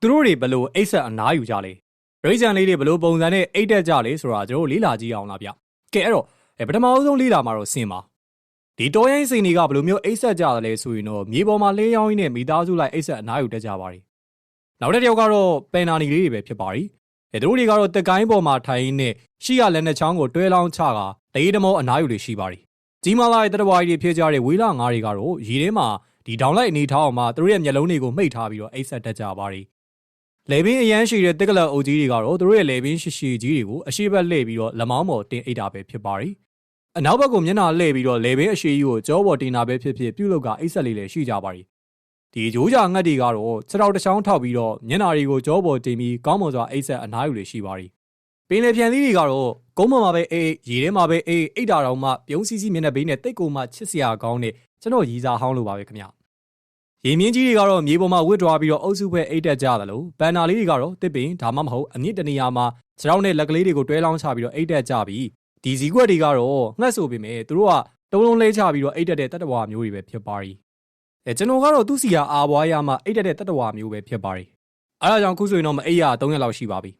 သူတို့တွေဘလို့အိတ်ဆက်အနားယူကြလဲရိတ်ချန်လေးတွေဘလို့ပုံစံနဲ့အိတ်တက်ကြလဲဆိုတာကျွန်တော်လေးလာကြည့်အောင်လားဗျကဲအဲ့တော့ပထမအဆုံးလေးလာမှာတော့ဆင်ပါဒီတော်ရိုင်းစိန်တွေကဘလို့မျိုးအိတ်ဆက်ကြတယ်လဲဆိုရင်တော့မြေပေါ်မှာလင်းရောင်းရင်းနဲ့မိသားစုလိုက်အိတ်ဆက်အနားယူတက်ကြပါရီနောက်တစ်ယောက်ကတော့ပန်နာနီလေးတွေပဲဖြစ်ပါရီသူတို့တွေကတော့တက်ကိုင်းပေါ်မှာထိုင်ရင်းနဲ့ရှီရလက်နဲ့ချောင်းကိုတွဲလောင်းချကတေးတမောအနားယူတွေရှိပါရီကြီးမားလာတဲ့တတဝါကြီးတွေဖြစ်ကြတဲ့ဝေးလာငါးတွေကတော့ရေထဲမှာဒီဒေါင်လိုက်အနေထားအောင်မှာသူတို့ရဲ့မျက်လုံးတွေကိုမှိတ်ထားပြီးတော့အိတ်ဆက်တက်ကြပါရီလေပင်အရန်ရှိတဲ့တက်ကလအုပ်ကြီးတွေကတော့သူတို့ရဲ့လေပင်ရှိရှိကြီးတွေကိုအရှိဘက်လှည့်ပြီးတော့လက်မောင်းပေါ်တင်အိတ်တာပဲဖြစ်ပါရီအနောက်ဘက်ကိုမျက်နှာလှည့်ပြီးတော့လေပင်အရှိကြီးကိုကြောပေါ်တင်တာပဲဖြစ်ဖြစ်ပြုတ်လုကအိတ်ဆက်လေးလည်းရှိကြပါရီဒီဂျိုးကြငှက်တွေကတော့ခြေထောက်တစ်ချောင်းထောက်ပြီးတော့မျက်နှာတွေကိုကြောပေါ်တင်ပြီးကောင်းမွန်စွာအိတ်ဆက်အနားယူလေးရှိပါရီပင်လေပြန်သီးတွေကတော့ကုန်းပေါ်မှာပဲအေးရေထဲမှာပဲအေးအိတ်တာတော်မှပြုံးစီစီမျက်နှာဘေးနဲ့တိတ်ကိုမှချစ်စရာကောင်းတဲ့ကျွန်တော်ရီစာဟောင်းလိုပါပဲခင်ဗျရေမြင့်ကြီးတွေကတော့မြေပေါ်မှာဝစ်တွားပြီးတော့အုပ်စုပဲအိတ်တက်ကြတယ်လို့ပန်နာလေးတွေကတော့တစ်ပင်ဒါမှမဟုတ်အမြင့်တနေရာမှာခြေထောက်နဲ့လက်ကလေးတွေကိုတွဲလောင်းချပြီးတော့အိတ်တက်ကြပြီးဒီဇီကွက်တွေကတော့ငှက်ဆိုပေမဲ့သူတို့ကတုံးလုံးလဲချပြီးတော့အိတ်တက်တဲ့တတ္တဝါမျိုးတွေပဲဖြစ်ပါရီကျွန်တော်ကတော့သူ့စီကအာဘွားရမှအိတ်တက်တဲ့တတ္တဝါမျိုးပဲဖြစ်ပါရီအဲဒါကြောင့်ခုဆိုရင်တော့မအိတ်ရ3ရက်လောက်ရှိပါပြီ